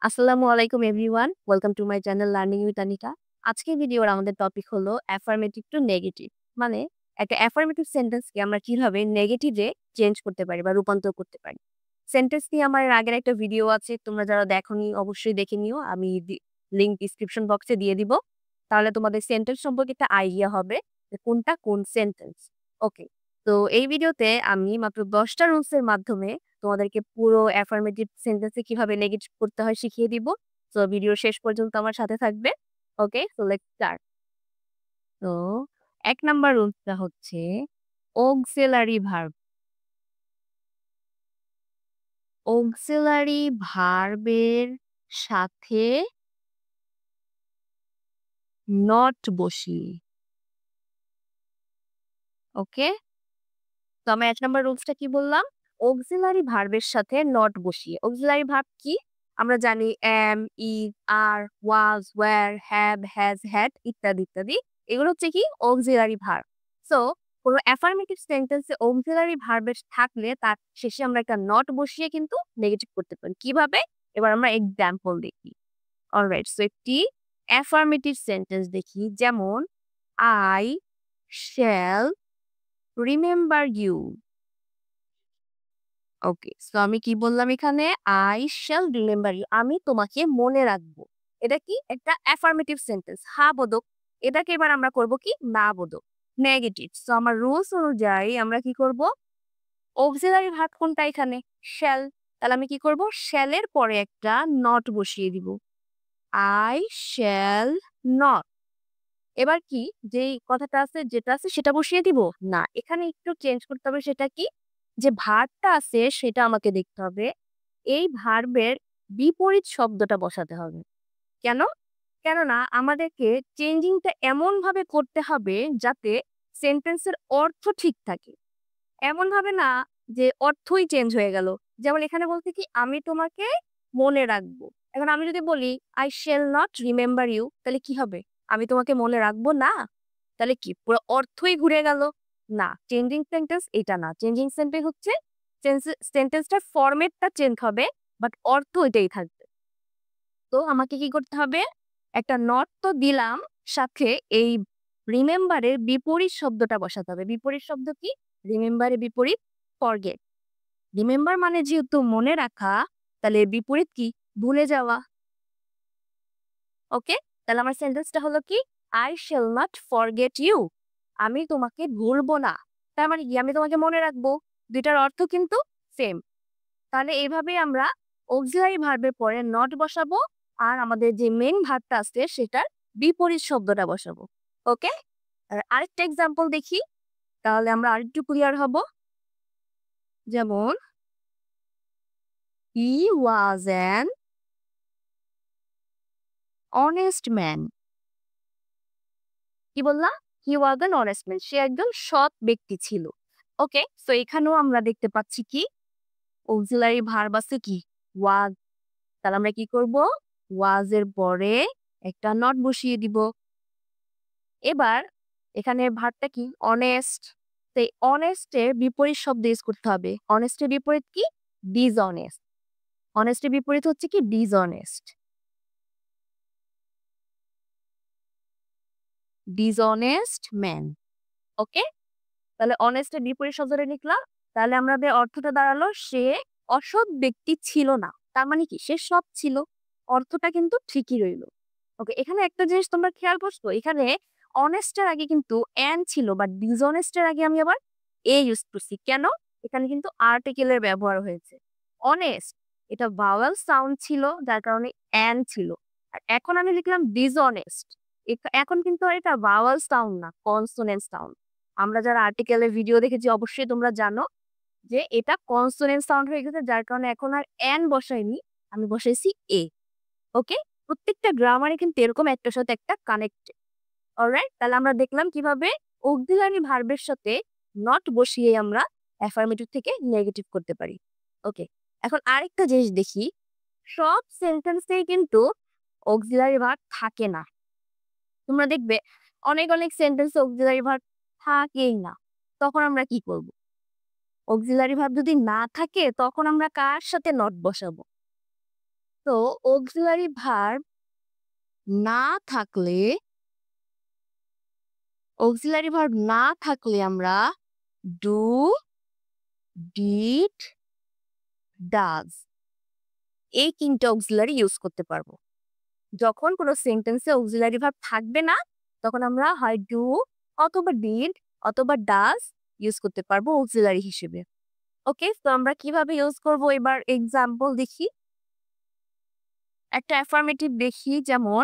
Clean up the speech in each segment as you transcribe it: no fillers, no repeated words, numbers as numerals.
আসসালামু আলাইকুম everyone. Welcome to my channel learning with Anika. আজকের ভিডিওর আমাদের টপিক হলো অ্যাফার্মেটিভ টু নেগেটিভ। মানে একটা অ্যাফার্মেটিভ সেন্টেন্সকে আমরা কিভাবে নেগেটিভে চেঞ্জ করতে পারি বা রূপান্তর করতে পারি। সেন্টেন্স নিয়ে আমার এর আগের একটা ভিডিও আছে। তোমরা যারা দেখোনি অবশ্যই দেখে নিও। আমি লিংক ডিসক্রিপশন বক্সে দিয়ে দিব। তাহলে তোমাদের সেন্টেন্স সম্পর্কে একটা আইডিয়া হবে যে কোনটা কোন সেন্টেন্স। ওকে। তো এই ভিডিওতে আমি মাত্র ১০ টা রুলস এর মাধ্যমে তোমাদেরকে পুরো অ্যাফার্মেটিভ সেন্টেন্সে কিভাবে নেগেটিভ করতে হয় শিখিয়ে দিব। সো ভিডিও শেষ পর্যন্ত আমার সাথে থাকবে। ওকে, সো লেটস স্টার্ট। তো ১ নাম্বার রুলসটা হচ্ছে অক্সিলারি ভার্ব। অক্সিলারি ভার্বের সাথে নট বসিয়ে। ওকে? তো আমি ১ নাম্বার রুলসটা কি বললাম? অক্সিলারি ভার্বের সাথে নট বসিয়ে। অক্সিলারি ভার্ব কি? আমরা জানি am, is, are, was, were, have, has, had ইত্যাদি, ইত্যাদি। এগুলো হচ্ছে কি অক্সিলারি ভার্ব। সো কোন অ্যাফার্মেটিভ সেন্টেন্সে অক্সিলারি ভার্বের থাকলে তার শেষে আমরা একটা নট বসিয়ে কিন্তু নেগেটিভ করতে পারি। কিভাবে? এবার আমরা এক্সাম্পল দেখি। অলরাইট, সো একটি অ্যাফার্মেটিভ সেন্টেন্স দেখি। যেমন I shall remember you. Okay. So আমি কি বললাম এখানে? I shall remember you. আমি তোমাকে মনে রাখবো। এটা কি? একটা অ্যাফার্মেটিভ সেন্টেন্স। হ্যাঁ বোধক। এটাকে এবার আমরা করব কি? না বোধক। নেগেটিভ। সো আমার রুলস অনুযায়ী আমরা কি করব? অক্সিলারি ভার্ব কোনটা এখানে? shall। তাহলে আমি কি করব? shall এর পরে একটা not বসিয়ে দিব। I shall not। এবার কি? যেই কথাটা আছে যেটা আছে সেটা বসিয়ে দিব? না। এখানে একটু চেঞ্জ করতে হবে। সেটা কি? যে ভার্বটা আছে সেটা আমাকে দেখতে হবে। এই ভার্বের বিপরীত শব্দটা বসাতে হবে। কেন? কেননা আমাদেরকে চেঞ্জিংটা এমনভাবে করতে হবে যাতে সেন্টেন্সের অর্থ ঠিক থাকে। এমনভাবে না যে অর্থই চেঞ্জ হয়ে গেল। যেমন এখানে বলছে কি আমি তোমাকে মনে রাখবো। এখন আমি যদি বলি I shall not remember you তাহলে কি হবে? আমি তোমাকে মনে রাখবো না? তাহলে কি পুরো অর্থই ঘুরে গেল? না, চেঞ্জিং সেন্টেন্স এটা না। চেঞ্জিং সেন্টেন্স হচ্ছে সেন্টেন্সটার ফরমেটটা চেঞ্জ হবে বাট অর্থ এটাই থাকবে। তো আমাকে কি করতে হবে? একটা নট তো দিলাম, সাথে এই রিমেম্বার এর বিপরীত শব্দটা বসাতে হবে। বিপরীত শব্দ কি? রিমেম্বার এর বিপরীত ফরগেট। রিমেম্বার মানে যেহেতু মনে রাখা, তাহলে এর বিপরীত কি? ভুলে যাওয়া। ওকে? তাহলে আমার সেন্টেন্সটা হলো কি? I shall not forget you. আমি তোমাকে ভুলবো না। তার মানে কি? আমি তোমাকে মনে রাখবো। ২ টার অর্থ কিন্তু সেম। তাহলে এভাবেই আমরা অক্সিলারি ভার্বের পরে নট বসাবো আর আমাদের যে মেইন ভার্বটা আছে সেটার বিপরীত শব্দটা বসাবো। ওকে? আর আরেকটা এক্সাম্পল দেখি, তাহলে আমরা আরেকটু ক্লিয়ার হব। যেমন He was an honest man. কি বললাম? He was an honest man. সে একজন সৎ ব্যক্তি ছিল। ওকে? সো এখানেও আমরা দেখতে পাচ্ছি কি? অক্সিলারি ভার্ব আছে কি? was। তাহলে আমরা কি করব? was এর পরে একটা নট বসিয়ে দিব। এবার এখানে ভার্বটা কি? অনেস্ট। তো এই অনেস্ট এর বিপরীত শব্দ ইউজ করতে হবে। অনেস্ট এর বিপরীত কি? ডিসঅনেস্ট। অনেস্ট এর বিপরীত হচ্ছে কি? ডিসঅনেস্ট। Dishonest man. ওকে? তাহলে অনেস্ট এর বিপরীত শব্দটা লিখলাম। তাহলে আমাদের অর্থটা দাঁড়ালো সে অসৎ ব্যক্তি ছিল না। তার মানে কি? সে সৎ ছিল। অর্থটা কিন্তু ঠিকই রইল। ওকে, এখানে একটা জিনিস তোমরা খেয়াল করছো? এখানে অনেস্ট এর আগে কিন্তু অ্যান ছিল বাট ডিসঅনেস্ট এর আগে আমি আবার ইউজ করছি। কেন? এখানে কিন্তু আর্টিকেল এর ব্যবহার হয়েছে। অনেস্ট এটা ভাওয়েল সাউন্ড ছিল যার কারণে অ্যান ছিল। আর এখন আমি লিখলাম ডিসঅনেস্ট। এখন কিন্তু আর এটা ভাওয়েল সাউন্ড না, কনসোনেন্ট সাউন্ড। আমরা যারা আর্টিকেলের ভিডিও দেখেছি অবশ্যই তোমরা জানো যে এটা কনসোনেন্ট সাউন্ড হয়ে গেছে যার কারণে এখন আর অ্যান বসাইনি, আমি বসাইছি এ। ওকে? প্রত্যেকটা গ্রামারে কিন্তু এরকম একটার সাথে একটা কানেক্টেড। অলরাইট? তাহলে আমরা দেখলাম কিভাবে অক্সিলারি ভার্বের সাথে নট বসিয়ে আমরা অ্যাফার্মেটিভ থেকে নেগেটিভ করতে পারি। ওকে। এখন আরেকটা জিনিস দেখি, সব সেন্টেন্সেই কিন্তু অক্সিলারি ভার্ব থাকে না। তোমরা দেখবে অনেক, অনেক সেন্টেন্সে অক্সিলারি ভার্ব থাকেই না। তখন আমরা কি করব? অক্সিলারি ভার্ব যদি না থাকে তখন আমরা কার সাথে নট বসাবো? তো অক্সিলারি ভার্ব না থাকলে আমরা ডু, ডিড, ডাজ এই তিনটা অক্সিলারি ইউজ করতে পারবো। যখন কোনো সেন্টেন্সে অক্সিলারি ভার্ব থাকবে না তখন আমরা হয় ডু অথবা ডিড অথবা ডাজ ইউজ করতে পারবো অক্সিলারি হিসেবে। ওকে, তো আমরা কিভাবে ইউজ করব এবার এক্সাম্পল দেখি। একটা অ্যাফার্মেটিভ দেখি, যেমন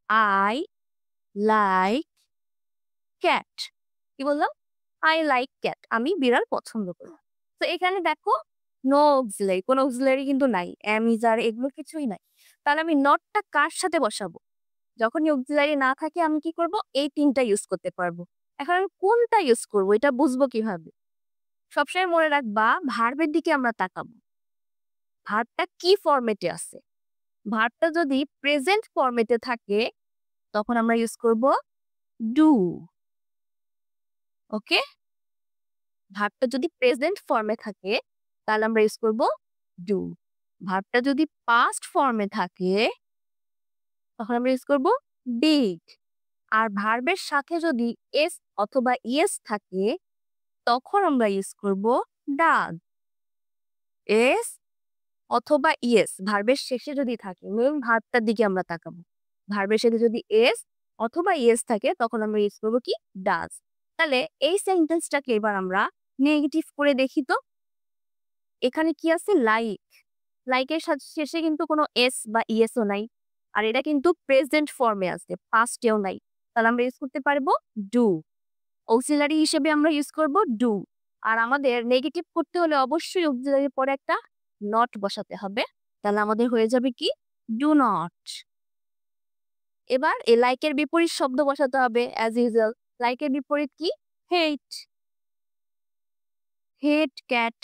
আই লাইক ক্যাট। কি বললাম? আই লাইক ক্যাট, আমি বিড়াল পছন্দ করি। তো এখানে দেখো নো অক্সিলারি, কোনো অক্সিলারি কিন্তু নাই, এম ইজ আর এগুলো কিছুই নাই। তাহলে আমি নটটা কার সাথে বসাবো? যখনই অক্সিলারি না থাকে আমি কি করব? এই তিনটা ইউজ করতে পারবো। এখন আমি কোনটা ইউজ করব এটা বুঝবো কিভাবে? সবসময় মনে রাখবা ভার্বের দিকে আমরা তাকাবো, ভার্বটা কি ফরম্যাটে আছে। ভার্বটা যদি প্রেজেন্ট ফরম্যাটে থাকে তখন আমরা ইউজ করব ডু। ওকে, ভার্বটা যদি প্রেজেন্ট ফর্মে থাকে তাহলে আমরা ইউজ করব ডু। ভার্বটা যদি পাস্ট ফর্মে থাকে তখন আমরা ইউজ করব ডিড। আর ভার্বের সাথে যদি এস অথবা ইয়েস থাকে তখন আমরা ইউজ করব ডাজ। এস অথবা ইয়েস ভার্বের শেষে যদি থাকে, মেন ভার্বটার দিকে আমরা তাকাবো, ভার্বের শেষে যদি এস অথবা ইয়েস থাকে তখন আমরা ইউজ করবো কি? ডাজ। তাহলে এই সেন্টেন্সটাকে এবার আমরা নেগেটিভ করে দেখি তো। এখানে কি আছে? লাইক। লাইকের শেষে কিন্তু কোনো এস বা ইয়েসও নাই, আর এটা কিন্তু প্রেজেন্ট ফর্মে আছে, পাস্টেও নাই। তাহলে আমরা ইউজ করতে পারবো ডু। অক্সিলারি হিসেবে আমরা ইউজ করব ডু। আর আমাদের নেগেটিভ করতে হলে অবশ্যই অক্সিলারির পরে একটা নট বসাতে হবে। তাহলে আমাদের হয়ে যাবে কি? Do not. এবার এই লাইকের বিপরীত শব্দ বসাতে হবে অ্যাজ ইউজুয়াল। লাইকের বিপরীত কি? হেট। হেট ক্যাট।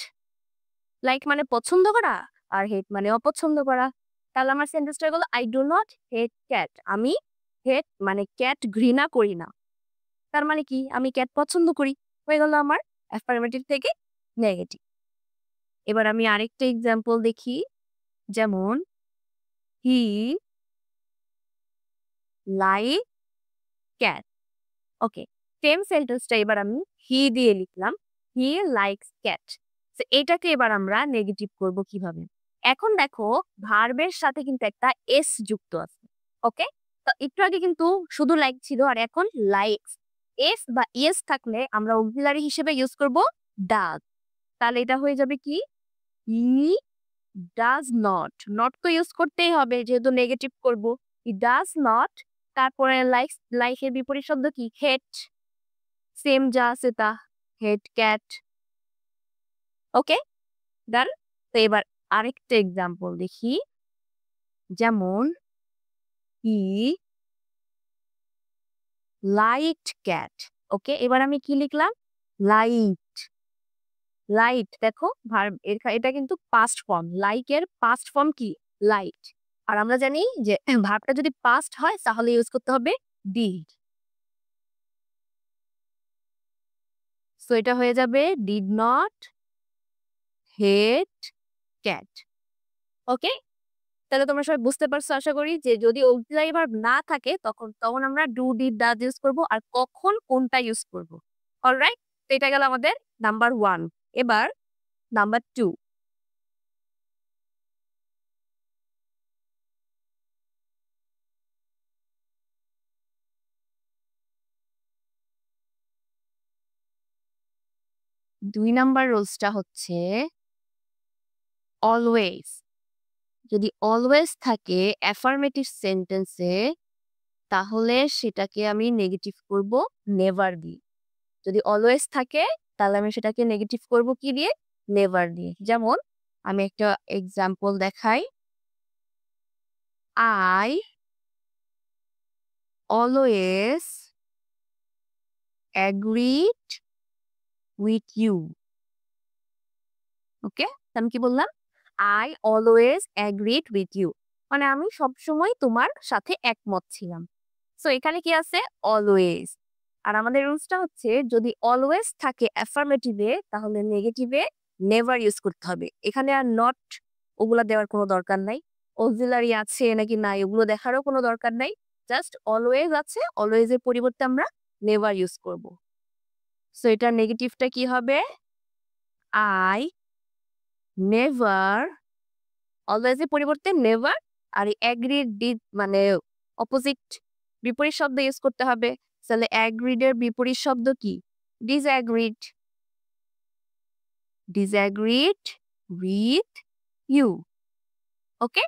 লাইক মানে পছন্দ করা আর হেট মানে অপছন্দ করা। তাহলে আমার সেন্টেন্সটা হলো I do not hate cat. আমি হেট মানে ক্যাট ঘৃণা করি না। তার মানে কি? আমি ক্যাট পছন্দ করি। হয়ে গেল আমার অ্যাফার্মেটিভ থেকে নেগেটিভ। এবার আমি আরেকটা এক্সাম্পল দেখি, যেমন he like cat. Okay, same সেন্টেন্সটা এবার আমি হি দিয়ে লিখলাম, হি লাইকস ক্যাট। তো এটাকে এবার আমরা নেগেটিভ করব কিভাবে? এখন দেখো ভার্বের সাথে কিন্তু একটা এস যুক্ত আছে। ওকে, তো একটু আগে কিন্তু শুধু লাইক ছিল আর এখন লাইকস। এস বা ইয়েস থাকলে আমরা অক্সিলারি হিসেবে ইউজ করব ডাজ। তাহলে এটা হয়ে যাবে কি? He does not. নট তো ইউজ করতেই হবে যেহেতু নেগেটিভ করব। হি ডাজ নট, তারপরে লাইকের বিপরীত শব্দ কি? হেট। সেম যা আছে তা, হেট ক্যাট। ওকে, ডান। তো এবার আরেকটা এক্সাম্পল দেখি, যেমন হি লাইকড ক্যাট। ওকে, এবার আমি কি লিখলাম? লাইট। লাইট দেখো ভার্ব, এটা কিন্তু পাস্ট ফর্ম। লাইকের পাস্ট ফর্ম কি? লাইট। আর আমরা জানি যে ভার্বটা যদি পাস্ট হয় তাহলে ইউজ করতে হবে ডিড। সো এটা হয়ে যাবে ডিড নট হেট ক্যাট। ওকে, তাহলে তোমরা সবাই বুঝতে পারছো আশা করি যে যদি অক্সিলারি ভার্ব না থাকে তখন তখন আমরা ডু ডিড ডাজ ইউজ করব, আর কখন কোনটা ইউজ করব। অলরাইট, তো এটা গেল আমাদের নাম্বার 1। এবার নাম্বার 2। 2 নাম্বার রুলসটা হচ্ছে অলওয়েজ। যদি অলওয়েজ থাকে অ্যাফার্মেটিভ সেন্টেন্সে তাহলে সেটাকে আমি নেগেটিভ করব নেভার দিয়ে। যদি অলওয়েজ থাকে তাহলে আমি সেটাকে নেগেটিভ করব কি দিয়ে? নেভার দিয়ে। যেমন আমি একটা এক্সাম্পল দেখাই, I always agreed with you. Okay, আমি কি বললাম? I always agreed with you, মানে আমি সবসময় তোমার সাথে একমত ছিলাম। সো এখানে কি আছে? অলওয়েজ। আর আমাদের রুলসটা হচ্ছে যদি অলওয়েজ থাকে অ্যাফার্মেটিভে তাহলে নেগেটিভে নেভার ইউজ করতে হবে। এখানে আর নট ওগুলা দেওয়ার কোনো দরকার নাই। অক্সিলারি আছে নাকি নাই ওগুলো দেখারও কোনো দরকার নাই। জাস্ট অলওয়েজ আছে, অলওয়েজ এর পরিবর্তে আমরা নেভার ইউজ করব। সো এটার নেগেটিভটা কি হবে? আই নেভার, অলওয়েজ এর পরিবর্তে নেভার, আর অ্যাগ্রিড ডিড মানে অপোজিট বিপরীত শব্দ ইউজ করতে হবে। তাহলে অ্যাগ্রিড এর বিপরীত শব্দ কি? ডিসঅ্যাগ্রিড। ডিসঅ্যাগ্রিড উইথ ইউ। ওকে,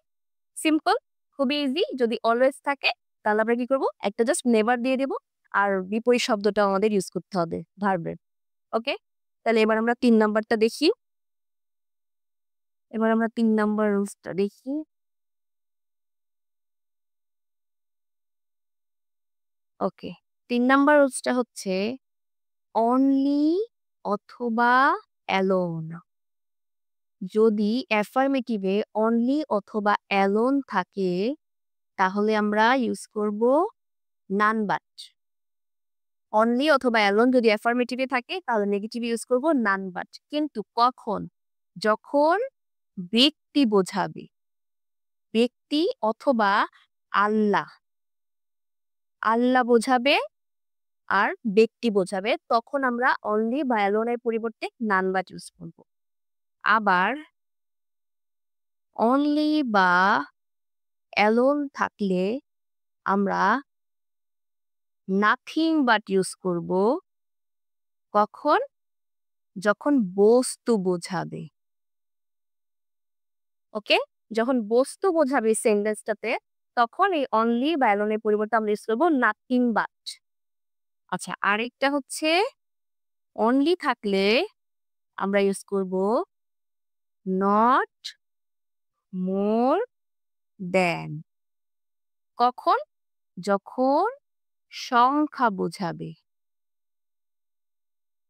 সিম্পল, খুবই ইজি। যদি অলওয়েজ থাকে তাহলে আমরা কি করব? একটা জাস্ট নেভার দিয়ে দেব, আর বিপরীত শব্দটা আমাদের ইউজ করতে হবে ভার্বের। ওকে, তাহলে এবার আমরা 3 নাম্বারটা দেখি। এবার আমরা 3 নাম্বার রুলসটা দেখি। ওকে, 3 নাম্বার রুলসটা হচ্ছে অনলি অথবা অ্যালোন। যদি অ্যাফার্মেটিভে অনলি অথবা অ্যালোন থাকে তাহলে আমরা ইউজ করব নান বাট। অনলি অথবা অ্যালোন যদি অ্যাফার্মেটিভে থাকে তাহলে নেগেটিভ ইউজ করব নান বাট। কিন্তু কখন? যখন ব্যক্তি বোঝাবে, ব্যক্তি অথবা আল্লাহ, আল্লাহ বোঝাবে আর ব্যক্তি বোঝাবে, তখন আমরা অনলি বা অ্যালোনের পরিবর্তে নান বাট ইউজ করব। আবার অনলি বা অ্যালোন থাকলে আমরা নাথিং বাট ইউজ করব। কখন? যখন বস্তু বোঝাবে। ওকে, যখন বস্তু বোঝাবে সেন্টেন্সটাতে তখন এই অনলি বা অ্যালোনের পরিবর্তে আমরা ইউজ করবো নাথিং বাট। আচ্ছা, আরেকটা হচ্ছে অনলি থাকলে আমরা ইউজ করব নট মোর দেন। কখন? যখন সংখ্যা বোঝাবে।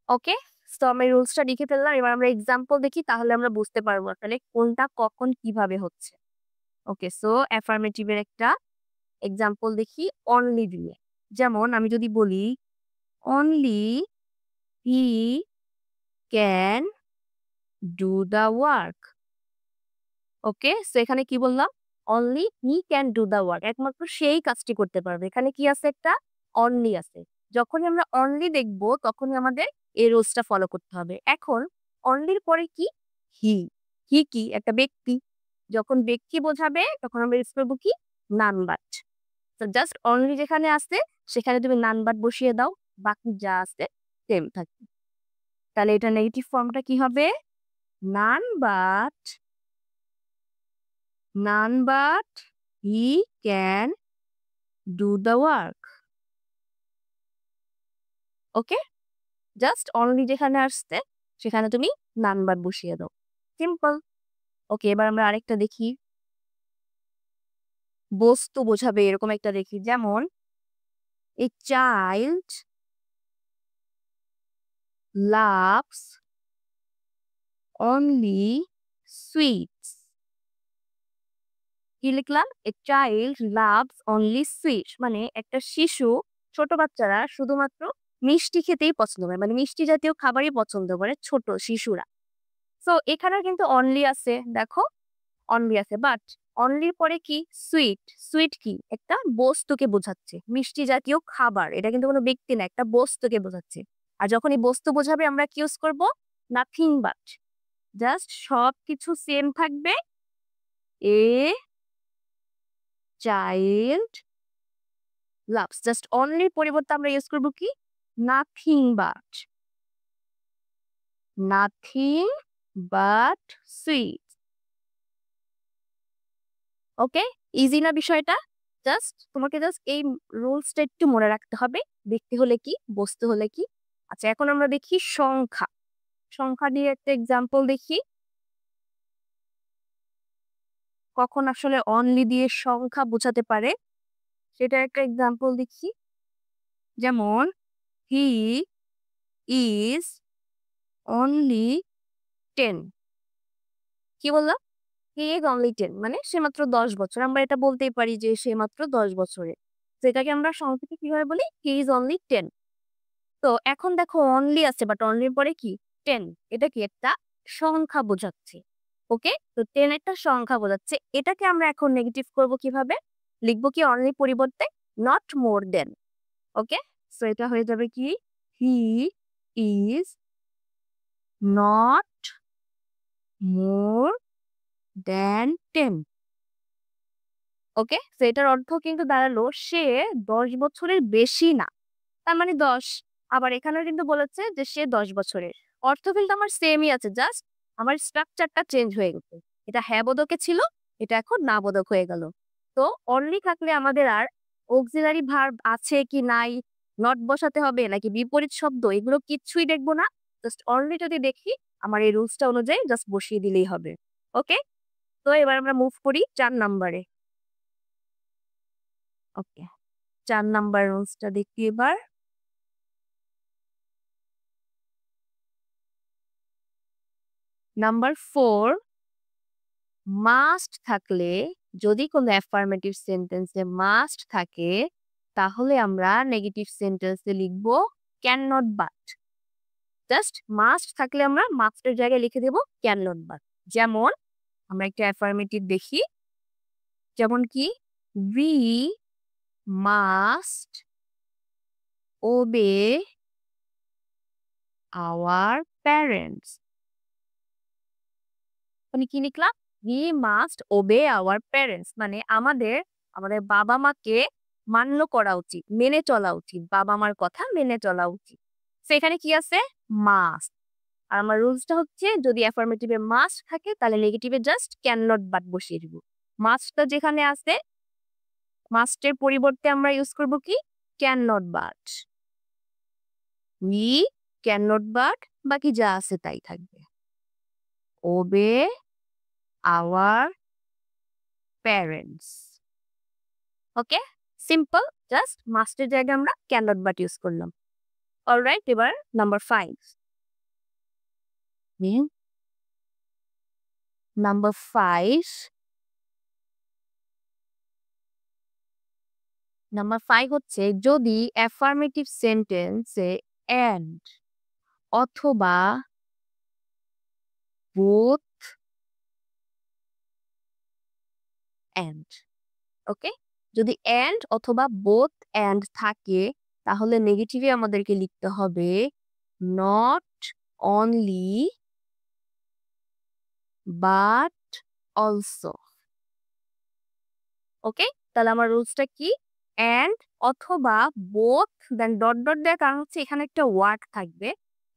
ওকে, তো আমি রুলসটা লিখে ফেললাম। এবার আমরা এক্সাম্পল দেখি, তাহলে আমরা বুঝতে পারবো আসলে কোনটা কখন কিভাবে হচ্ছে। ওকে, সো অ্যাফার্মেটিভের একটা এক্সাম্পল দেখি অনলি দিয়ে। যেমন আমি যদি বলি only he can do the work. Okay, so এখানে কি বললাম? Only he can do the work, একমাত্র সেই কাজটি করতে পারবে। এখানে কি আছে? একটা অনলি আছে। যখনই আমরা অনলি দেখব তখনই আমাদের এই রুলসটা ফলো করতে হবে। এখন অনলির পরে কি? হি। হি কি? একটা ব্যক্তি। যখন ব্যক্তি বোঝাবে তখন আমরা ইউজ করবো কি? None but. তো জাস্ট অনলি যেখানে আছে সেখানে তুমি নান বাট বসিয়ে দাও, বাকি যা আছে সেম থাকবে। তাহলে এটা নেগেটিভ ফর্মটা কি হবে? None but, none but he can do the work. Okay, just only যেখানে আসছে সেখানে তুমি none but বসিয়ে দাও, সিম্পল। ওকে, এবার আমরা আরেকটা দেখি বস্তু বোঝাবে এরকম একটা দেখি। যেমন a child loves only sweets। কি লিখলাম? A child loves only sweet, মানে একটা শিশু, ছোট বাচ্চারা শুধুমাত্র মিষ্টি খেতেই পছন্দ করে, মানে মিষ্টি জাতীয় খাবারই পছন্দ করে ছোট শিশুরা। সো এখানে কিন্তু অনলি আছে, দেখো অনলি আছে, বাট অনলির পরে কি? সুইট। সুইট কি? একটা বস্তুকে বোঝাচ্ছে, মিষ্টি জাতীয় খাবার। এটা কিন্তু কোনো ব্যক্তি না, একটা বস্তুকে বোঝাচ্ছে। আর যখন এই বস্তু বোঝাবে আমরা কি ইউজ করব? Nothing but. জাস্ট সব কিছু সেম থাকবে। এ চাইল্ড লাভস, জাস্ট অনলির পরিবর্তে আমরা ইউজ করব কি? Nothing but. Nothing but sweet. Okay, easy না বিষয়টা? তোমাকে জাস্ট এই রুলসটা একটু মনে রাখতে হবে। ব্যক্তি হলে কি, বস্তু হলে কি। আচ্ছা, এখন আমরা দেখি সংখ্যা। সংখ্যা দিয়ে একটা এক্সাম্পল দেখি কখন আসলে অনলি দিয়ে সংখ্যা বোঝাতে পারে, সেটা একটা এক্সাম্পল দেখি। যেমন হি ইজ অনলি 10। কি বললাম? হি ইজ অনলি 10 মানে সে মাত্র 10 বছর। আমরা এটা বলতেই পারি যে সে মাত্র 10 বছরের। তো এটাকে আমরা সংক্ষেপে কিভাবে বলি? He is only 10। তো এখন দেখো অনলি আছে, বাট অনলির পরে কি? 10। এটা কি? একটা সংখ্যা বোঝাচ্ছে। ওকে, তো 10 একটা সংখ্যা বোঝাচ্ছে। এটাকে আমরা এখন নেগেটিভ করব কিভাবে? লিখবো কি অনলি পরিবর্তে not more then. Okay, so এটা হয়ে যাবে কি he is not more than 10। Okay, so এটার অর্থ কিন্তু দাঁড়ালো সে 10 বছরের বেশি না, তার মানে 10। আবার এখানেও কিন্তু বলেছে যে সে 10 বছরের। অর্থ কিন্তু আমার সেমই আছে, জাস্ট আমার স্ট্রাকচারটা চেঞ্জ হয়ে গেছে। এটা হ্যাঁ বোধকে ছিল, এটা এখন না বোধক হয়ে গেল। তো অনলি থাকলে আমাদের আর অক্সিলারি ভার্ব আছে কি নাই, নট বসাতে হবে নাকি বিপরীত শব্দ, এগুলো কিচ্ছুই দেখবো না। জাস্ট অনলি যদি দেখি আমার এই রুলসটা অনুযায়ী জাস্ট বসিয়ে দিলেই হবে। ওকে, তো এবার আমরা মুভ করি 4 নাম্বারে। ওকে, 4 নাম্বার রুলসটা দেখি এবার। নাম্বার 4, মাস্ট থাকলে, যদি কোনো অ্যাফার্মেটিভ সেন্টেন্সে মাস্ট থাকে তাহলে আমরা নেগেটিভ সেন্টেন্সে লিখব can not but. Just must থাকলে আমরা মাস্টের জায়গায় লিখে দেব ক্যান নট বাট। যেমন আমরা একটা অ্যাফার্মেটিভ দেখি, যেমন কি উই মাস্ট ওবে আওয়ার প্যারেন্টস। মানে কি লিখলাম? উই মাস্ট ওবে আওয়ার প্যারেন্টস, মানে আমাদের আমাদের বাবা মাকে মান্য করা উচিত, মেনে চলা উচিত, বাবা মার কথা মেনে চলা উচিত। সেখানে কি আছে? মাস্ট। আর আমার রুলসটা হচ্ছে যদি অ্যাফার্মেটিভে মাস্ট থাকে তাহলে নেগেটিভে জাস্ট ক্যান নট বাট বসিয়ে দিব। মাস্টটা যেখানে আছে, মাস্টের পরিবর্তে আমরা ইউজ করব কি can not but. We can not but, বাকি যা আছে তাই থাকবে। Obey our parents. Okay, simple, just মাস্টের জায়গায় আমরা ক্যান নট বাট ইউজ করলাম। অলরাইট, এবার নাম্বার 5। নাম্বার 5, নাম্বার 5 হচ্ছে যদি অ্যাফার্মেটিভ সেন্টেন্সে এন্ড অথবা বোথ এন্ড। ওকে, যদি এন্ড অথবা বোথ এন্ড থাকে তাহলে নেগেটিভে আমাদেরকে লিখতে হবে নট অনলি বাট অলসো। ওকে, তাহলে আমার রুলসটা কি? এন্ড অথবা বোথ, দেন ডট ডট দেওয়ার কারণ হচ্ছে এখানে একটা ওয়ার্ড থাকবে,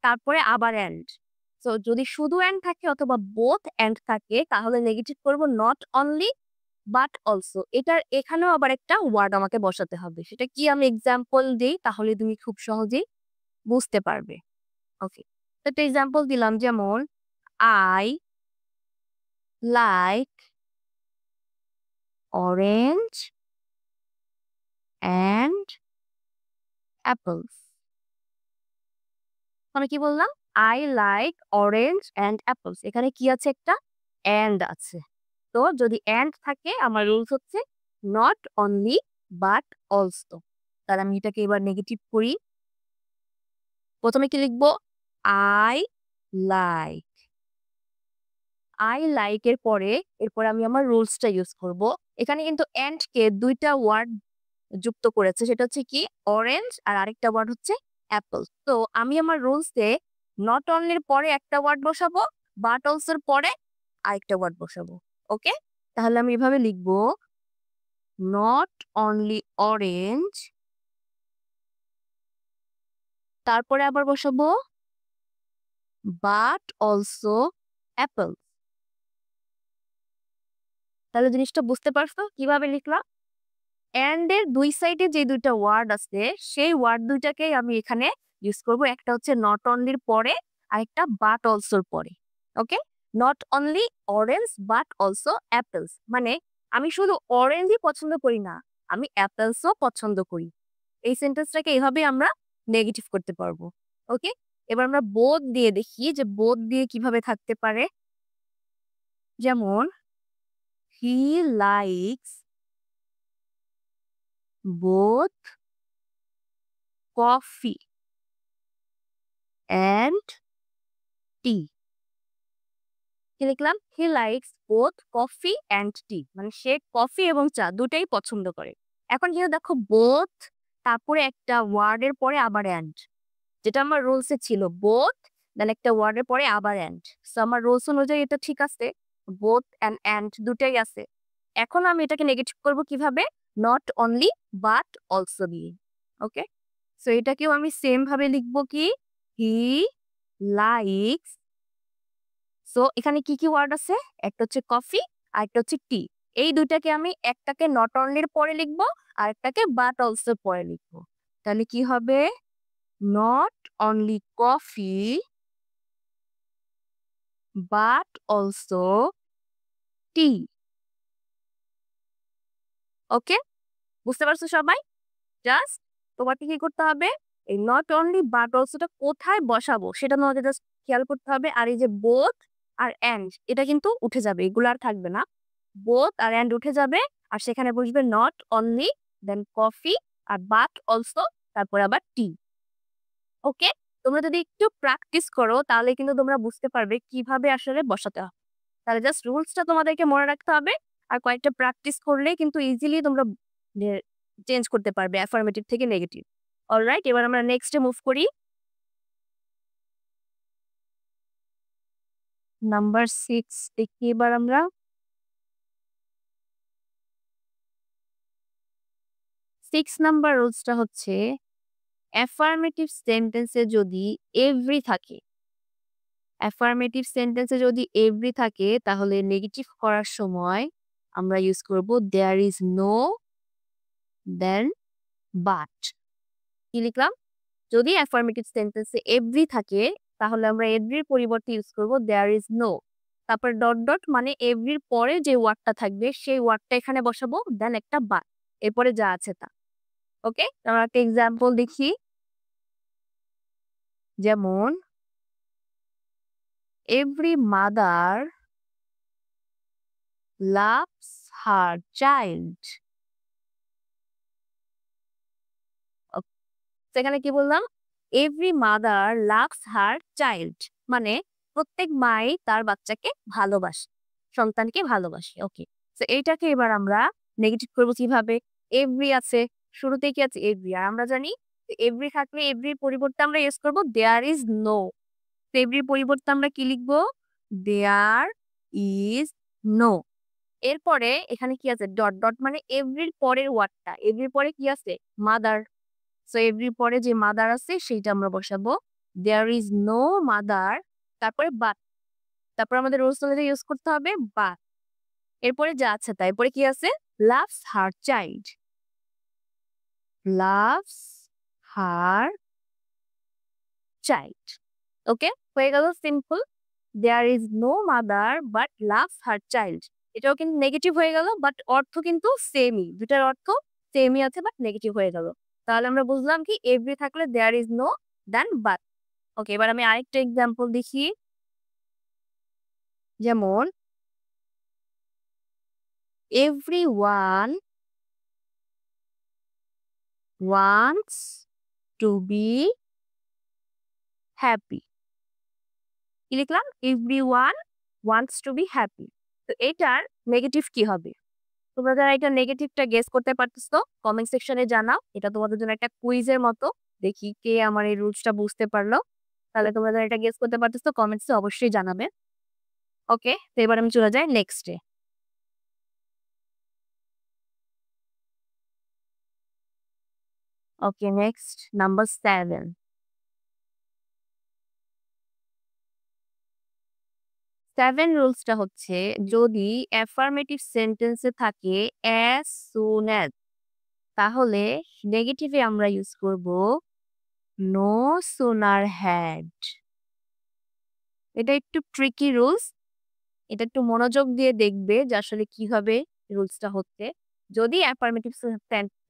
তারপরে আবার এন্ড। সো যদি শুধু এন্ড থাকে অথবা বোথ এন্ড থাকে তাহলে নেগেটিভ করব নট অনলি বাট অলসো। এটার এখানেও আবার একটা ওয়ার্ড আমাকে বসাতে হবে, সেটা কি আমি এক্সাম্পল দিই তাহলে তুমি খুব সহজেই বুঝতে পারবে। ওকে, তো একটা এক্সাম্পল দিলাম, যেমন I like orange and apples. মানে কি বললাম? I like orange and apples. এখানে কি আছে? একটা অ্যান্ড আছে। তো যদি অ্যান্ড থাকে আমার রুলস হচ্ছে নট অনলি বাট অলসো। তাহলে আমি এটাকে এবার নেগেটিভ করি। প্রথমে কি লিখবো? I like. আই লাইক এর পরে এরপরে আমি আমার রুলসটা ইউজ করব। এখানে কিন্তু এন্ড কে দুইটা ওয়ার্ড যুক্ত করেছে, সেটা হচ্ছে কি অরেঞ্জ আর আরেকটা ওয়ার্ড হচ্ছে অ্যাপল। তো আমি আমার রুলসে নট অনলির পরে একটা ওয়ার্ড বসাবো, বাট অলসোর পরে আরেকটা ওয়ার্ড বসাবো। ওকে, তাহলে আমি এভাবে লিখবো নট অনলি অরেঞ্জ, তারপরে আবার বসাবো বাট অলসো অ্যাপল। তাহলে জিনিসটা বুঝতে পারছো কিভাবে লিখলাম? এন্ড এর দুই সাইডে যে দুইটা ওয়ার্ড আছে সেই ওয়ার্ড দুইটাকেই আমি এখানে ইউজ করব। একটা হচ্ছে নট অনলির পরে আর একটা বাট অলসোর পরে। Okay, not only orange but also apples, মানে আমি শুধু অরেঞ্জই পছন্দ করি না, আমি অ্যাপেলসও পছন্দ করি। এই সেন্টেন্সটাকে এইভাবে আমরা নেগেটিভ করতে পারবো। ওকে, এবার আমরা বোথ দিয়ে দেখি যে বোথ দিয়ে কিভাবে থাকতে পারে। যেমন he likes both coffee and tea. কি লিখলাম? He likes both coffee and tea, মানে সে কফি এবং চা দুটাই পছন্দ করে। এখন কিন্তু দেখো বোথ, তারপরে একটা ওয়ার্ডের পরে আবার অ্যান্ড, যেটা আমার রুলস এ ছিল বোথ, দেন একটা ওয়ার্ডের পরে আবার অ্যান্ড। সো আমার রুলস অনুযায়ী এটা ঠিক আছে, বোথ অ্যান্ড দুটাই আছে। এখন আমি এটাকে নেগেটিভ করব কিভাবে? নট অনলি বাট অলসো দিয়ে। ওকে, সো এটাকেও আমি সেম ভাবে লিখবো কি, হি লাইকস। সো এখানে কি কি ওয়ার্ড আছে? একটা হচ্ছে কফি আর একটা হচ্ছে টি। এই দুইটাকে আমি একটাকে নট অনলির পরে লিখবো আর একটাকে বাট অলসো পরে লিখবো। তাহলে কি হবে? Not only coffee but also tea. Okay, বুঝতে পারছো সবাই? জাস্ট তোমাকে কি করতে হবে, এই নট অনলি বাট অলসোটা কোথায় বসাবো সেটা তোমাকে জাস্ট খেয়াল করতে হবে। আর এই যে বোথ আর এন্ড, এটা কিন্তু উঠে যাবে, এগুলো আর থাকবে না। বোথ আর এন্ড উঠে যাবে, আর সেখানে বসবে নট অনলি, দেন কফি, আর বাট অলসো, তারপর আবার টি। ওকে, তোমরা যদি একটু প্র্যাকটিস করো তাহলে কিন্তু তোমরা বুঝতে পারবে কিভাবে আসলে বসাতে হয়। তাহলে জাস্ট রুলসটা তোমাদেরকে মনে রাখতে হবে, আর কয়েকটা প্র্যাকটিস করলে কিন্তু ইজিলি তোমরা চেঞ্জ করতে পারবে অ্যাফার্মেটিভ থেকে নেগেটিভ। অলরাইট, এবার আমরা নেক্সটে মুভ করি। নাম্বার 6 দেখি এবার আমরা। 6 নাম্বার রুলসটা হচ্ছে অ্যাফার্মেটিভ সেন্টেন্সে যদি এভরি থাকে, অ্যাফার্মেটিভ সেন্টেন্সে যদি এভরি থাকে তাহলে নেগেটিভ করার সময় আমরা ইউজ করব there is no, then but. কি লিখলাম? যদি অ্যাফার্মেটিভ সেন্টেন্সে এভরি থাকে তাহলে আমরা এভরির পরিবর্তে ইউজ করব দেয়ার ইজ নো, তারপর ডট ডট, মানে এভরির পরে যে ওয়ার্ডটা থাকবে সেই ওয়ার্ডটা এখানে বসাবো, দেন একটা বাট, এরপরে যা আছে তা। ওকে, আমরা একটা এক্সাম্পল দেখি। যেমন every mother loves her child. সেখানে কি বললাম? Every mother loves her child, মানে প্রত্যেক মাই তার বাচ্চাকে ভালোবাসে, সন্তানকে ভালোবাসে। ওকে, তো এইটাকে এবার আমরা নেগেটিভ করবো কিভাবে? এভরি আছে, শুরুতে কি আছে? এভরি। আর আমরা জানি এভরি থাকলে এভরির পরিবর্তে আমরা ইউজ করবো দেয়ার ইজ নো। এভরির পরিবর্তে আমরা কি লিখবো? There is no. এরপরে এখানে কি আছে? ডট ডট, মানে এভরির পরের ওয়ার্ডটা, এভরির পরে কি আছে? মাদার। সো এভরির পরে যে মাদার আছে সেইটা আমরা বসাবো, দেয়ার ইজ নো মাদার, তারপরে বাট, তারপর আমাদের রোজ অনুযায়ী ইউজ করতে হবে বাট, এরপরে যা আছে তাই। এরপরে কি আছে? Loves her child, loves her child. Okay, হয়ে গেল simple. There is no mother but loves her child, এটাও কিন্তু নেগেটিভ হয়ে গেল, বাট অর্থ কিন্তু সেমই, দুটার অর্থ সেমই আছে, বাট নেগেটিভ হয়ে গেল। তাহলে আমরা বুঝলাম কি, এভরি থাকলে there is no, then but. Okay, এবার আমি আরেকটা এক্সাম্পল দেখি। যেমন everyone wants to be happy. কি লিখলাম? Everyone wants to be happy. তো এটার নেগেটিভ কি হবে? তোমরা যারা এটা নেগেটিভটা গেস করতে পারতেছো কমেন্ট সেকশনে জানাও, এটা তোমাদের জন্য একটা কুইজের মতো। দেখি কে আমার এই রুলসটা বুঝতে পারলো। তাহলে তোমরা যারা এটা গেস করতে পারতেছো কমেন্টসে অবশ্যই জানাবে। ওকে, তো এবার আমি চলে যাই নেক্সটে। ওকে, নেক্সট নাম্বার 7। 7 রুলসটা হচ্ছে যদি অ্যাফার্মেটিভ সেন্টেন্সে থাকে অ্যাজ সুন অ্যাজ, তাহলে নেগেটিভে আমরা ইউজ করব নো সুনার হ্যাড। এটা একটু ট্রিকি রুলস, এটা একটু মনোযোগ দিয়ে দেখবে যে আসলে কিভাবে রুলসটা হচ্ছে। যদি অ্যাফার্মেটিভ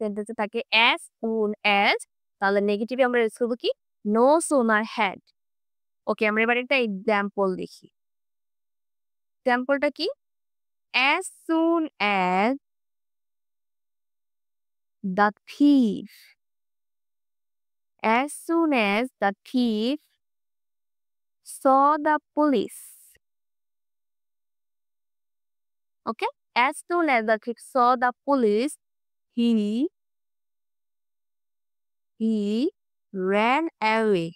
সেন্টেন্সে থাকে অ্যাজ সুন অ্যাজ, তাহলে নেগেটিভে আমরা ইউজ করবো কি? No sooner had. ওকে, আমরা এবার একটা এক্সাম্পল দেখি। এক্সাম্পলটা কি? As soon as the thief, as soon as the thief saw the police, okay, as soon as the thief saw the police he he ran away.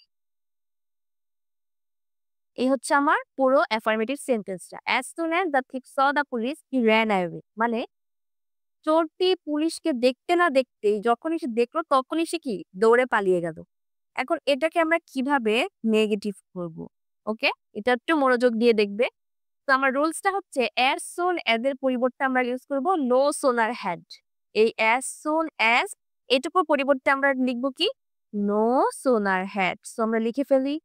এই হচ্ছে আমার পুরো অ্যাফার্মেটিভ সেন্টেন্সটা। as soon as the thief saw the police he ran away, মানে চোরটি পুলিশকে দেখতে না দেখতেই যখনই সে দেখলো তখনই সে কি দৌড়ে পালিয়ে গেল। এখন এটাকে আমরা কিভাবে নেগেটিভ করব? ওকে, এটা একটু মনোযোগ দিয়ে দেখবে। তো আমার রুলসটা হচ্ছে as soon as এর পরিবর্তে আমরা ইউজ করব no sooner had। এই as soon as এটুকুর পরিবর্তে আমরা লিখব কি no sooner had। সো আমরা লিখে ফেলি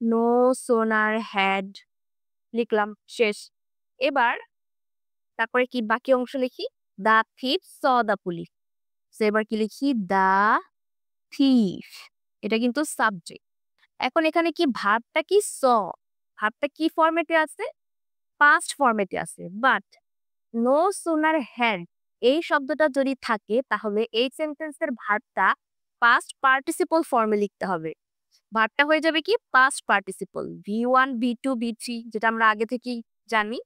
no sooner had, লিখলাম, শেষ। এবার তারপরে কি বাকি অংশ লিখি the thief saw the police। So এবার কি লিখি the thief, এটা কিন্তু সাবজেক্ট। এখন এখানে কি ভার্বটা কি ভার্বটা কি ফরম্যাটে আছে? পাস্ট ফরম্যাটে আছে। বাট নো সুনার হ্যাড এই শব্দটা যদি থাকে তাহলে এই সেন্টেন্সের ভার্বটা পাস্ট পার্টিসিপল ফর্মে লিখতে হবে। ভার্বটা হয়ে যাবে কি past participle, V1 V2 V3, যেটা আমরা আগে থেকেই জানি।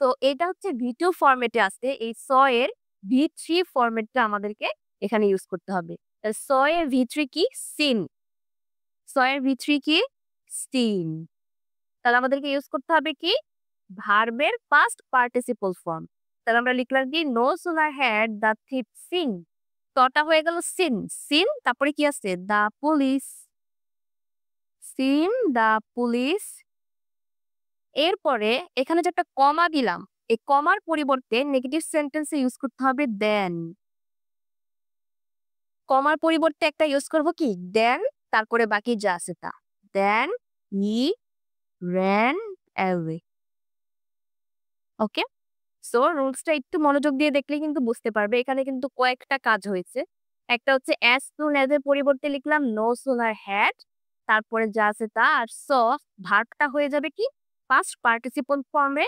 তো এটা হচ্ছে V2 ফরম্যাটে আছে, এই স এর V3 ফরম্যাটটা আমাদেরকে এখানে ইউজ করতে হবে। স এর V3 কি সিন, স এর V3 কি সিন। তাহলে আমাদেরকে ইউজ করতে হবে কি ভার্বের পাস্ট পার্টিসিপল ফর্ম। তাহলে আমরা লিখলাম কি no sooner had the thief seen, তটা হয়ে গেল সিন, সিন তারপরে কি আছে the police, seen the police. এরপরে এখানে যে একটা কমা দিলাম, এই কমার পরিবর্তে নেগেটিভ সেন্টেন্সে ইউজ করতে হবে দেন। কমার পরিবর্তে একটা ইউজ করব কি দেন, তারপরে বাকি যা আছে তা। দেন হি ran away। ওকে, সো রুলসটা একটু মনোযোগ দিয়ে দেখলে কিন্তু বুঝতে পারবে এখানে কিন্তু কয়েকটা কাজ হয়েছে। একটা হচ্ছে as soon as এর পরিবর্তে লিখলাম no sooner had, তারপরে যা আছে তা, আর ভার্বটা হয়ে যাবে কি পাস্ট পার্টিসিপল ফর্মে।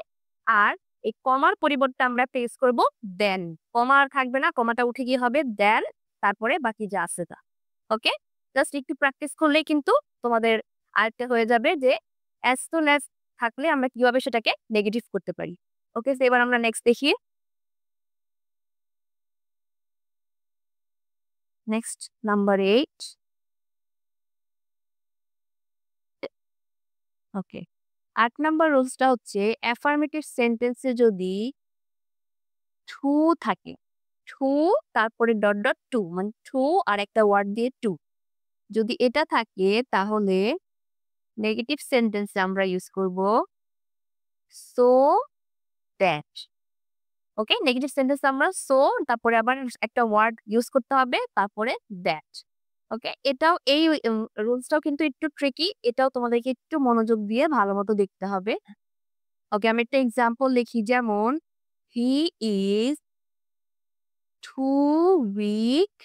আর এই কমার পরিবর্তে আমরা পেশ করব দেন, কমা আর থাকবে না, কমাটা উঠে গিয়ে হবে দেন, তারপরে বাকি যা আছে তা। ওকে, জাস্ট একটু প্র্যাকটিস করলেই কিন্তু তোমাদের আরেকটা হয়ে যাবে যে as soon as থাকলে আমরা কিভাবে সেটাকে নেগেটিভ করতে পারি। ওকে, তো এবার আমরা নেক্সট দেখি। Next number 8। ওকে, 8 নাম্বার রুলসটা হচ্ছে অ্যাফার্মেটিভ সেন্টেন্সে যদি টু থাকে, টু তারপরে ডট ডট টু, মানে টু আর একটা ওয়ার্ড দিয়ে টু, যদি এটা থাকে তাহলে নেগেটিভ সেন্টেন্সে আমরা ইউজ করব so that. Okay, negative sentence আমরা সো তারপরে আবার একটা ওয়ার্ড ইউজ করতে হবে, তারপরে দ্যাট। ওকে, এটাও এই রুলসটাও কিন্তু একটু ট্রিকি, এটাও তোমাদেরকে একটু মনোযোগ দিয়ে ভালো মতো দেখতে হবে। ওকে, আমি একটা এক্সাম্পল লিখি, যেমন he is too weak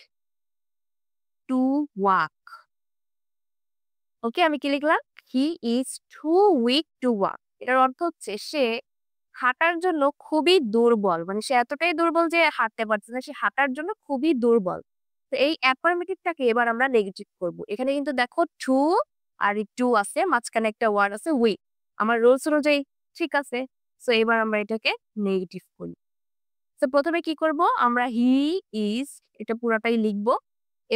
to walk. Okay, আমি কি লিখলাম he is too weak to walk. এটার অর্থ হচ্ছে সে হাঁটার জন্য খুবই দুর্বল, মানে সে এতটাই দুর্বল যে হাঁটতে পারছে না, সে হাঁটার জন্য খুবই দুর্বল। তো এই অ্যাফার্মেটিভটাকে এবার আমরা নেগেটিভ করব। এখানে কিন্তু দেখো টু আর টু আছে, মাঝখানে একটা ওয়ার্ড আছে উইক, আমার রুলস অনুযায়ী ঠিক আছে। সো এবার আমরা এটাকে নেগেটিভ করি। তো প্রথমে কি করব আমরা হি ইজ এটা পুরাটাই লিখব।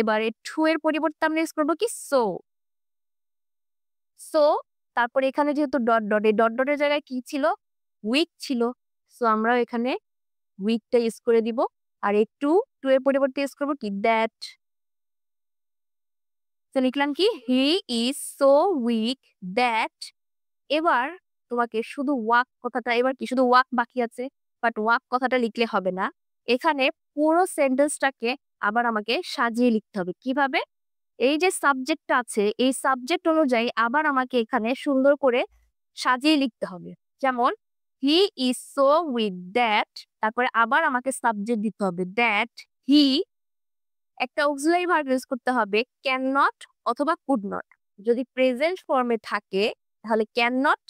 এবারে টু এর পরিবর্তে আমরা ইউজ করবো কি সো, সো তারপরে এখানে যেহেতু ডট ডট, এই ডট ডটের জায়গায় কি ছিল উইক ছিল, সো আমরা এখানে উইকটা ইউজ করে দিব। আর এই টু এর পরিবর্তে ইউজ করবো কি দ্যাট। তো লিখলাম কি he is so weak that. এবার তোমাকে শুধু ওয়াক কথাটা, এবার কি শুধু ওয়াক বাকি আছে, বাট ওয়াক কথাটা লিখলে হবে না, এখানে পুরো সেন্টেন্সটাকে আবার আমাকে সাজিয়ে লিখতে হবে। কিভাবে? এই যে সাবজেক্টটা আছে এই সাবজেক্ট অনুযায়ী আবার আমাকে এখানে সুন্দর করে সাজিয়ে লিখতে হবে। যেমন he is so weak that, তারপরে আবার আমাকে সাবজেক্ট দিতে হবে দ্যাট হি, একটা অক্সিলারি ভার্ব ইউজ করতে হবে ক্যান নট অথবা কুড নট। যদি প্রেজেন্ট ফর্মে থাকে তাহলে ক্যান নট,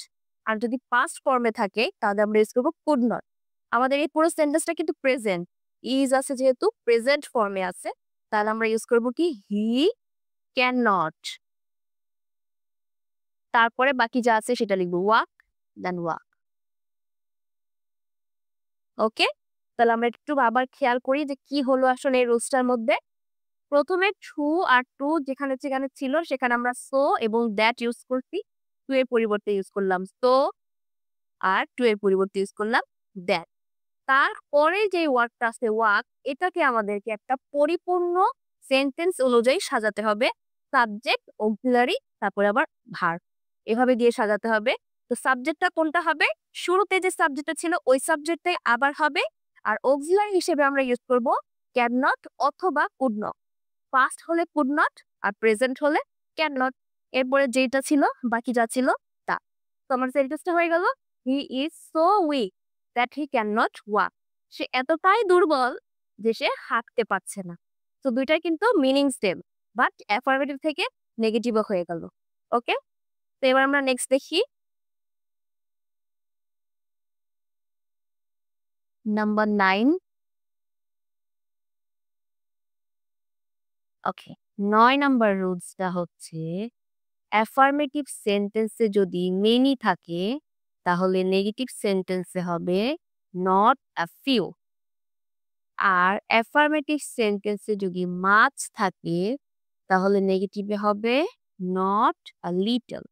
আর যদি পাস্ট ফর্মে থাকে তাহলে আমরা ইউজ করবো কুড নট। আমাদের এই পুরো সেন্টেন্সটা কিন্তু প্রেজেন্ট, ইজ আছে যেহেতু প্রেজেন্ট ফর্মে আছে, তাহলে আমরা ইউজ করবো কি হি ক্যান নট, তারপরে বাকি যা আছে সেটা লিখবো ওয়াক দেন ওয়াক। ওকে, তাহলে আমরা একটু আবার খেয়াল করি যে কি হলো আসলে এই রুলসটার মধ্যে। প্রথমে টু আর টু যেখানে যেখানে ছিল সেখানে আমরা সো এবং দ্যাট ইউজ করছি। টু এর পরিবর্তে ইউজ করলাম সো, আর টু এর পরিবর্তে ইউজ করলাম দ্যাট। তারপরে যে ওয়ার্ডটা আছে ওয়াক, এটাকে আমাদেরকে একটা পরিপূর্ণ সেন্টেন্স অনুযায়ী সাজাতে হবে। সাবজেক্ট, অক্সিলারি, তারপরে আবার ভার্ব, এভাবে দিয়ে সাজাতে হবে। তো সাবজেক্টটা কোনটা হবে? শুরুতে যে সাবজেক্টটা ছিল ওই সাবজেক্টটাই আবার হবে। আর অক্সিলারি হিসেবে আমরা ইউজ করব ক্যান নট অথবা কুড নট। পাস্ট হলে কুড নট আর প্রেজেন্ট হলে ক্যান নট। এরপরে যেটা ছিল বাকি যা ছিল তা। তো আমার সেন্টেন্সটা হয়ে গেল, he is so weak that he can not walk. সে এতটাই দুর্বল যে সে হাঁটতে পারছে না। তো দুইটাই কিন্তু মিনিং সেম, বাট অ্যাফার্মেটিভ থেকে নেগেটিভও হয়ে গেল। ওকে, তো এবার আমরা নেক্সট দেখি নাম্বার 9। ওকে, 9 নাম্বার রুলসটা হচ্ছে অ্যাফার্মেটিভ সেন্টেন্সে যদি মেনি থাকে তাহলে নেগেটিভ সেন্টেন্সে হবে নট আ ফিউ। আর অ্যাফার্মেটিভ সেন্টেন্সে যদি মাছ থাকে তাহলে নেগেটিভে হবে not a little.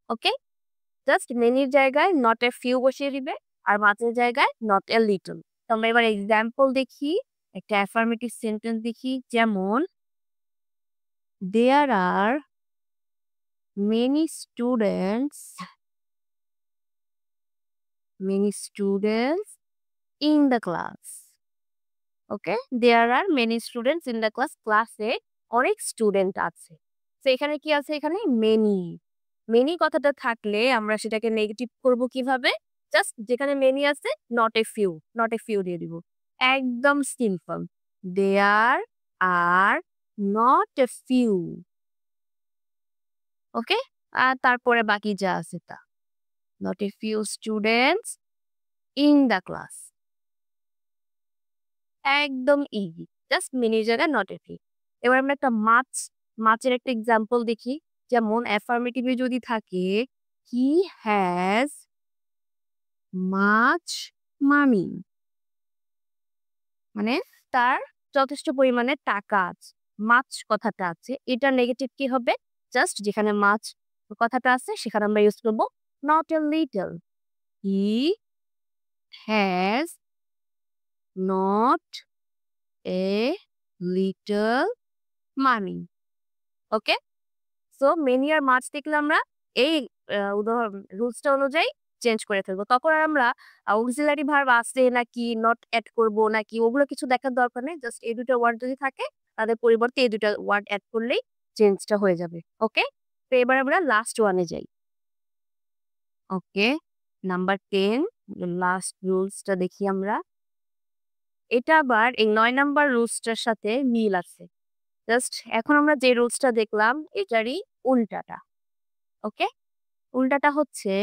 Okay, just মেনির জায়গায় নট এ ফিউ বসিয়ে দিবে আর মাছের জায়গায় নট এ লিটল। তো আমরা এবার এক্সাম্পল দেখি, একটা অ্যাফার্মেটিভ সেন্টেন্স দেখি, যেমন there are many students in the class. Okay, there are many students in the class, ক্লাসে অনেক স্টুডেন্ট আছে। তো এখানে কি আছে? এখানে মেনি। মেনি কথাটা থাকলে আমরা সেটাকে নেগেটিভ করব কিভাবে? জাস্ট যেখানে মেনি আছে not a few, not a few দিয়ে দিব। একদম simple, there are not a few. Okay, আর তারপরে বাকি যা আছে তা, not a few students in the class. একদম ইজি, জাস্ট মিনির জায়গায় নট এ ফিউ। এবার আমরা একটা মাছের একটা এক্সাম্পল দেখি, যেমন অ্যাফার্মেটিভে যদি থাকে হি হ্যাজ মাছ মানি, মানে তার যথেষ্ট পরিমাণে টাকা আছে। মাছ কথাটা আছে, এটা নেগেটিভ কি হবে? জাস্ট যেখানে মাছ কথাটা আছে সেখানে আমরা ইউজ করবো not a little. He has not a little money. Okay, so many আর মাছ দেখলে আমরা এই উদাহরণ রুলসটা অনুযায়ী চেঞ্জ করে ফেলবো। তখন আর আমরা অক্সিলারি ভার্ব আছে নাকি নট অ্যাড করব নাকি ওগুলো কিছু দেখার দরকার নেই। জাস্ট এই দুটো ওয়ার্ড যদি থাকে তাদের পরিবর্তে এই দুটো ওয়ার্ড অ্যাড করলেই চেঞ্জটা হয়ে যাবে। ওকে, তো এবার আমরা লাস্ট ওয়ানে যাই। ওকে, নাম্বার 10, লাস্ট রুলসটা দেখি আমরা। এটা আবার এই 9 নাম্বার রুলসটার সাথে মিল আছে। জাস্ট এখন আমরা যে রুলসটা দেখলাম এটারই উল্টাটা। ওকে, উল্টাটা হচ্ছে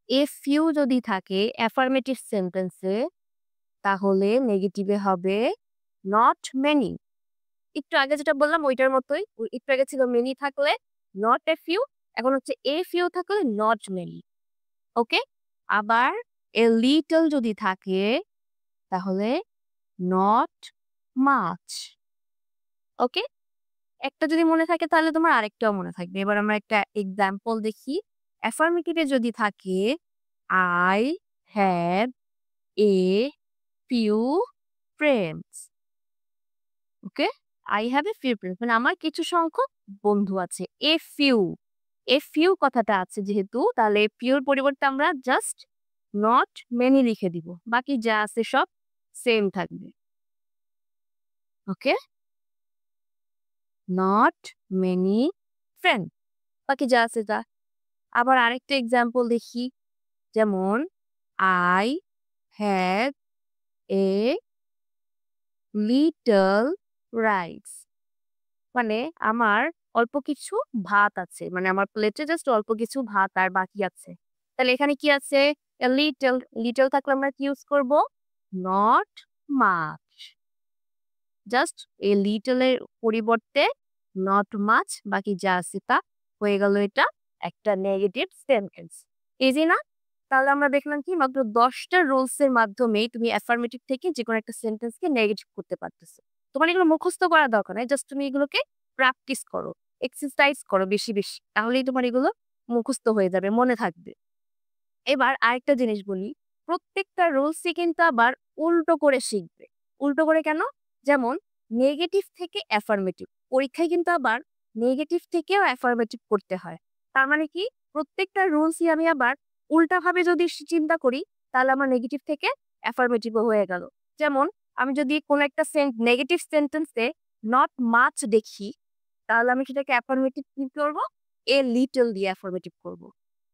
এফ ইউ যদি থাকে অ্যাফার্মেটিভ সেন্টেন্সে তাহলে নেগেটিভে হবে নট মেনি। একটু আগে যেটা বললাম ওইটার মতোই, একটু আগে ছিল মেনি থাকলে নট এ ফিউ, এখন হচ্ছে এ ফিউ থাকলে নট মেনি। ওকে, আবার এ লিটল যদি থাকে তাহলে নট মাচ। ওকে, একটা যদি মনে থাকে তাহলে তোমার আরেকটাও মনে থাকবে। এবার আমরা একটা এক্সাম্পল দেখি। অ্যাফার্মেটিভে যদি থাকে I have a few friends. Okay, I have a few friends মানে আমার কিছু সংখ্যক বন্ধু আছে। এ ফিউ কথাটা আছে যেহেতু, তাহলে ফিউর পরিবর্তে আমরা জাস্ট নট মেনি লিখে দিব, বাকি যা আছে সব সেম থাকবে। ওকে, নট মেনি ফ্রেন্ড, বাকি যা আছে তা। আবার আরেকটা এক্সাম্পল দেখি, যেমন I have a little rice, মানে আমার অল্প কিছু ভাত আছে, মানে আমার প্লেটে জাস্ট অল্প কিছু ভাত আর বাকি আছে। তাহলে এখানে কি আছে? লিটল, লিটল থাকলে আমরা কি ইউজ করব? Not much. জাস্ট এই লিটল এর পরিবর্তে নট মাচ, বাকি যা আছে তা হয়ে গেল। এটা একটা নেগেটিভ সেন্টেন্স। ইজি না? তাহলে আমরা দেখলাম কি মাত্র 10টা রুলস এর মাধ্যমেই তুমি অ্যাফার্মেটিভ থেকে যেকোনো একটা সেন্টেন্সকে নেগেটিভ করতে পারতেছো। তোমার এগুলো মুখস্থ করার দরকার নাই। জাস্ট তুমি এগুলোকে প্র্যাকটিস করো, এক্সারসাইজ করো বেশি, বেশি। তাহলেই তোমার এগুলো মুখস্থ হয়ে যাবে, মনে থাকবে। এবার আরেকটা জিনিস বলি, প্রত্যেকটা রুলসই কিন্তু আবার উল্টো করে শিখবে। উল্টো করে কেন? যেমন নেগেটিভ থেকে অ্যাফার্মেটিভ। পরীক্ষায় কিন্তু আবার নেগেটিভ থেকেও অ্যাফার্মেটিভ করতে হয়। তার মানে কি? প্রত্যেকটা রুলসই আমি আবার উল্টাভাবে যদি চিন্তা করি, তাহলে আমার নেগেটিভ থেকে অ্যাফার্মেটিভও হয়ে গেল। যেমন আমি যদি কোনো একটা নেগেটিভ সেন্টেন্সে নট মাচ দেখি, তাহলে আমি সেটাকে অ্যাফার্মেটিভ কি করব? এ লিটল দিয়ে অ্যাফার্মেটিভ করব।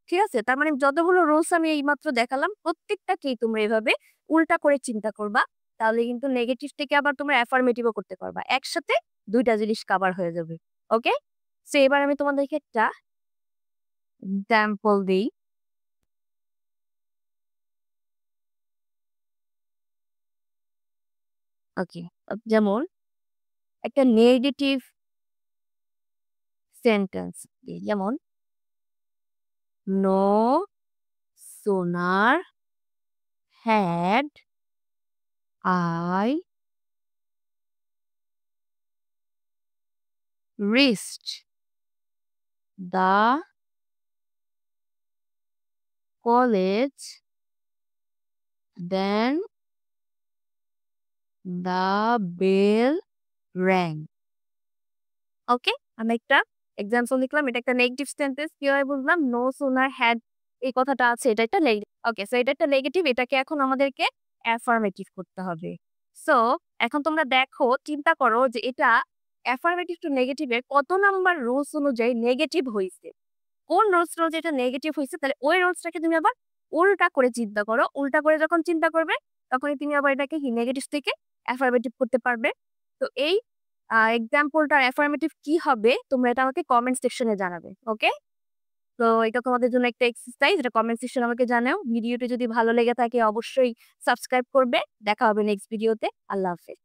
ঠিক আছে? তার মানে যতগুলো রুলস আমি এইমাত্র দেখালাম, প্রত্যেকটাকেই তোমরা এভাবে উল্টা করে চিন্তা করবা। তাহলে কিন্তু নেগেটিভ থেকে আবার তোমরা অ্যাফার্মেটিভ ও করতে পারবা। একসাথে ২ টা জিনিস কভার হয়ে যাবে। ওকে? সো এবার আমি তোমাদেরকে একটা এক্সাম্পল দেই। ওকে। যেমন একটা নেগেটিভ সেন্টেন্স দিই। যেমন no sooner had I reached the college than the bell rang. ওকে? আমি একটা এক্সাম্পল লিখলাম। এটা একটা নেগেটিভ সেন্টেন্স। কিভাবে বুঝলাম? নো সুনার হ্যাড এই কথাটা আছে, এটা একটা নেগেটিভ। ওকে, সো এটা একটা নেগেটিভ। এটাকে এখন আমাদেরকে অ্যাফার্মেটিভ করতে হবে। সো এখন তোমরা দেখো, চিন্তা করো যে এটা অ্যাফার্মেটিভ টু নেগেটিভ এর কত নাম্বার রুলস অনুযায়ী নেগেটিভ হইছে। কোন রুলস অনুযায়ী এটা নেগেটিভ হইছে, তাহলে ওই রুলসটাকে তুমি আবার উল্টা করে চিন্তা করো। উল্টা করে যখন চিন্তা করবে, তখনই তুমি আবার এটাকে কি নেগেটিভ থেকে অ্যাফার্মেটিভ করতে পারবে। তো এই এক্সাম্পলটার অ্যাফার্মেটিভ কি হবে তোমরা এটা আমাকে কমেন্ট সেকশনে জানাবে। ওকে? তো এটা তোমাদের জন্য একটা এক্সারসাইজ, এটা কমেন্ট সেকশনে আমাকে জানাও। ভিডিওটি যদি ভালো লেগে থাকে অবশ্যই সাবস্ক্রাইব করবে। দেখা হবে নেক্সট ভিডিওতে। আল্লাহ হাফেজ।